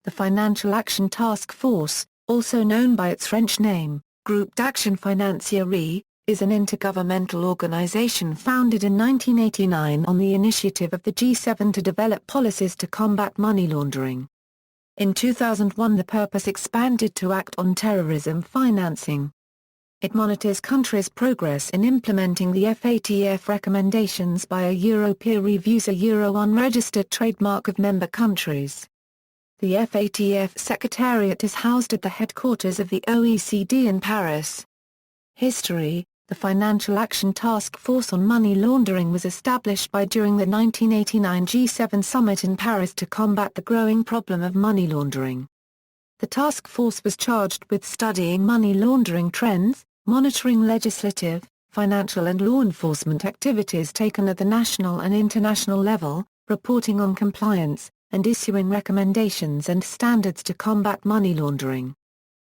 The Financial Action Task Force, also known by its French name, Groupe d'Action Financière, is an intergovernmental organization founded in 1989 on the initiative of the G7 to develop policies to combat money laundering. In 2001 the purpose expanded to act on terrorism financing. It monitors countries' progress in implementing the FATF recommendations by a peer reviews a unregistered trademark of member countries. The FATF Secretariat is housed at the headquarters of the OECD in Paris. History: the Financial Action Task Force on Money Laundering was established during the 1989 G7 summit in Paris to combat the growing problem of money laundering. The task force was charged with studying money laundering trends, monitoring legislative, financial and law enforcement activities taken at the national and international level, reporting on compliance, and issuing recommendations and standards to combat money laundering.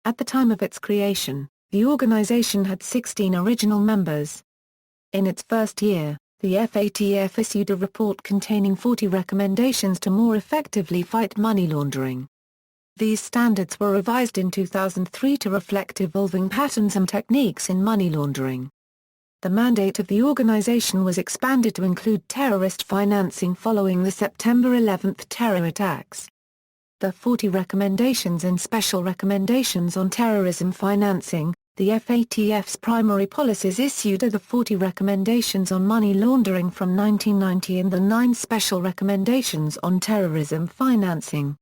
At the time of its creation, the organization had 16 original members. In its first year, the FATF issued a report containing 40 recommendations to more effectively fight money laundering. These standards were revised in 2003 to reflect evolving patterns and techniques in money laundering. The mandate of the organization was expanded to include terrorist financing following the September 11 terror attacks. The 40 recommendations and special recommendations on terrorism financing, the FATF's primary policies issued are the 40 recommendations on money laundering from 1990 and the 9 special recommendations on terrorism financing.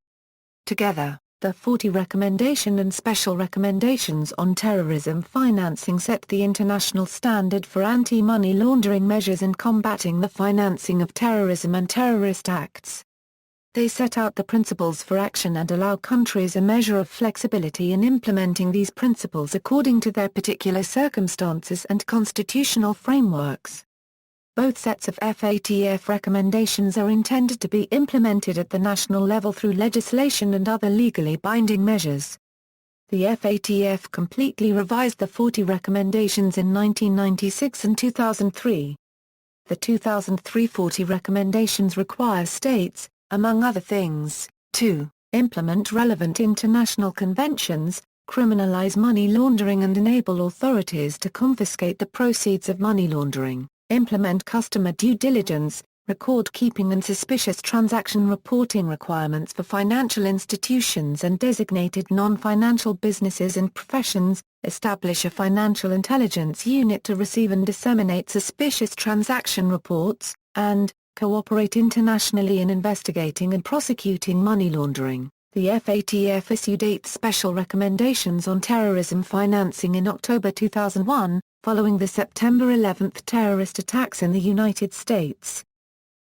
Together, the 40 recommendation and special recommendations on terrorism financing set the international standard for anti-money laundering measures in combating the financing of terrorism and terrorist acts. They set out the principles for action and allow countries a measure of flexibility in implementing these principles according to their particular circumstances and constitutional frameworks. Both sets of FATF recommendations are intended to be implemented at the national level through legislation and other legally binding measures. The FATF completely revised the 40 recommendations in 1996 and 2003. The 2003 40 recommendations require states, among other things, to implement relevant international conventions, criminalize money laundering and enable authorities to confiscate the proceeds of money laundering, implement customer due diligence, record-keeping and suspicious transaction reporting requirements for financial institutions and designated non-financial businesses and professions, establish a financial intelligence unit to receive and disseminate suspicious transaction reports, and cooperate internationally in investigating and prosecuting money laundering. The FATF issued 8 special recommendations on terrorism financing in October 2001, following the September 11 terrorist attacks in the United States.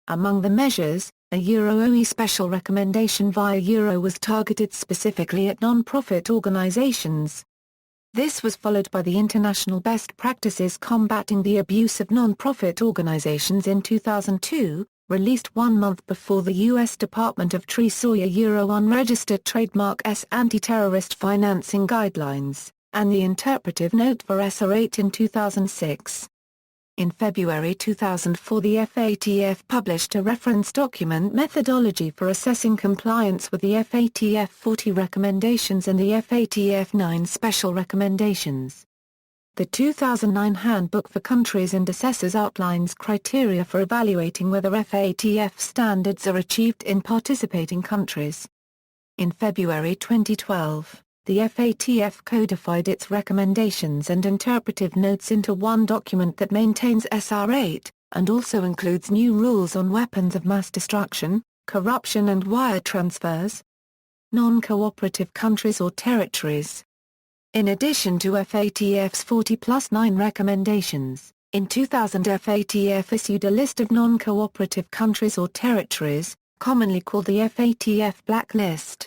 Among the measures, a OE special recommendation via Euro was targeted specifically at non-profit organizations. This was followed by the International Best Practices Combating the Abuse of Non-Profit Organizations in 2002, released 1 month before the U.S. Department of Treasury Unregistered Trademark S Anti-Terrorist Financing Guidelines, and the interpretive note for SR8 in 2006. In February 2004 the FATF published a reference document methodology for assessing compliance with the FATF 40 recommendations and the FATF 9 special recommendations. The 2009 Handbook for Countries and Assessors outlines criteria for evaluating whether FATF standards are achieved in participating countries. In February 2012, the FATF codified its recommendations and interpretive notes into one document that maintains SR8, and also includes new rules on weapons of mass destruction, corruption and wire transfers. Non-cooperative countries or territories. In addition to FATF's 40+9 recommendations, in 2000 FATF issued a list of non-cooperative countries or territories, commonly called the FATF Blacklist.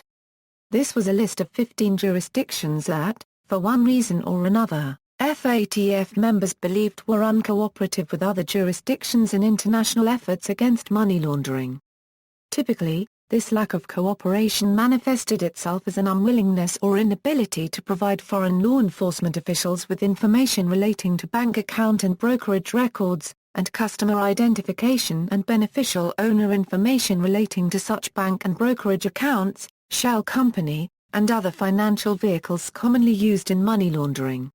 This was a list of 15 jurisdictions that, for one reason or another, FATF members believed were uncooperative with other jurisdictions in international efforts against money laundering. Typically, this lack of cooperation manifested itself as an unwillingness or inability to provide foreign law enforcement officials with information relating to bank account and brokerage records, and customer identification and beneficial owner information relating to such bank and brokerage accounts, shell company, and other financial vehicles commonly used in money laundering.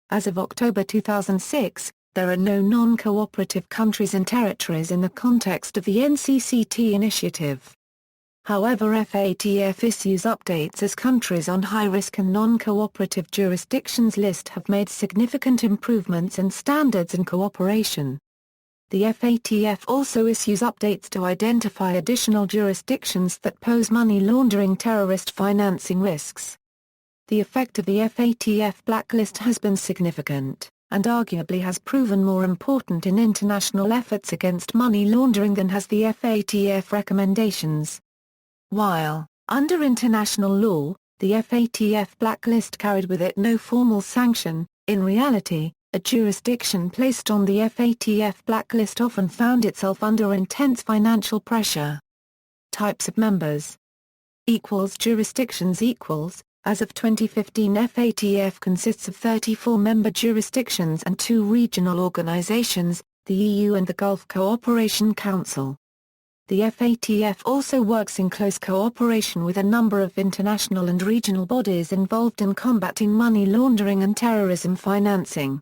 As of October 2006, there are no non-cooperative countries and territories in the context of the NCCT initiative. However, FATF issues updates as countries on high-risk and non-cooperative jurisdictions list have made significant improvements in standards and cooperation. The FATF also issues updates to identify additional jurisdictions that pose money laundering terrorist financing risks. The effect of the FATF blacklist has been significant, and arguably has proven more important in international efforts against money laundering than has the FATF recommendations. While, under international law, the FATF blacklist carried with it no formal sanction, in reality, a jurisdiction placed on the FATF blacklist often found itself under intense financial pressure. Types of members. Jurisdictions As of 2015, FATF consists of 34 member jurisdictions and 2 regional organizations, the EU and the Gulf Cooperation Council. The FATF also works in close cooperation with a number of international and regional bodies involved in combating money laundering and terrorism financing.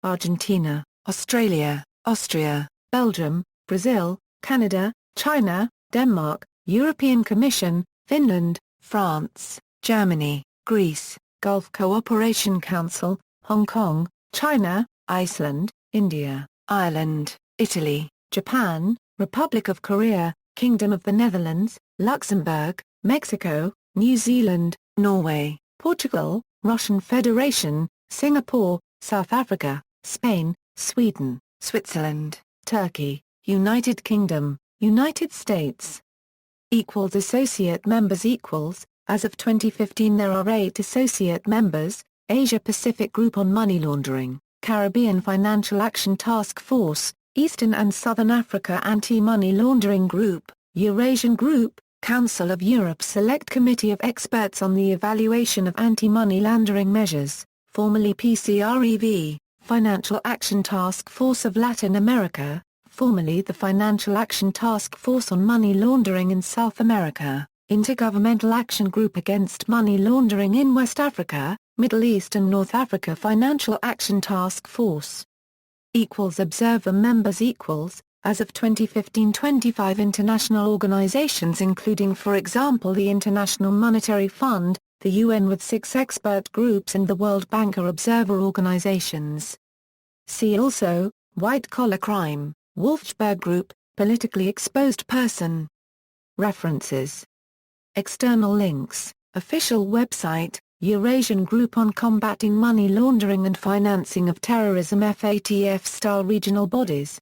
Argentina, Australia, Austria, Belgium, Brazil, Canada, China, Denmark, European Commission, Finland, France, Germany, Greece, Gulf Cooperation Council, Hong Kong, China, Iceland, India, Ireland, Italy, Japan, Republic of Korea, Kingdom of the Netherlands, Luxembourg, Mexico, New Zealand, Norway, Portugal, Russian Federation, Singapore, South Africa, Spain, Sweden, Switzerland, Turkey, United Kingdom, United States. Associate members As of 2015 there are 8 associate members: Asia-Pacific Group on Money Laundering, Caribbean Financial Action Task Force, Eastern and Southern Africa Anti-Money Laundering Group, Eurasian Group, Council of Europe Select Committee of Experts on the Evaluation of Anti-Money Laundering Measures, formerly PCREV, Financial Action Task Force of Latin America, formerly the Financial Action Task Force on Money Laundering in South America, Intergovernmental Action Group Against Money Laundering in West Africa, Middle East and North Africa Financial Action Task Force. Observer members As of 2015, 25 international organizations including, for example, the International Monetary Fund, the UN with 6 expert groups and the World Bank are observer organizations. See also, white-collar crime, Wolfsburg Group, politically exposed person. References. External links, official website, Eurasian Group on Combating Money Laundering and Financing of Terrorism FATF-style regional bodies.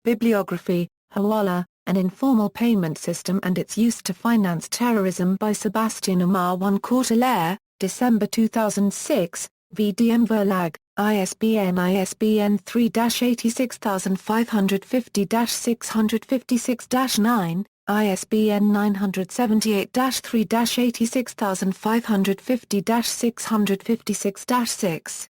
Bibliography, Hawala, An Informal Payment System and Its Use to Finance Terrorism by Sebastian Omar 1 Courtelaire, December 2006, VDM Verlag, ISBN 3-86550-656-9, ISBN 978-3-86550-656-6.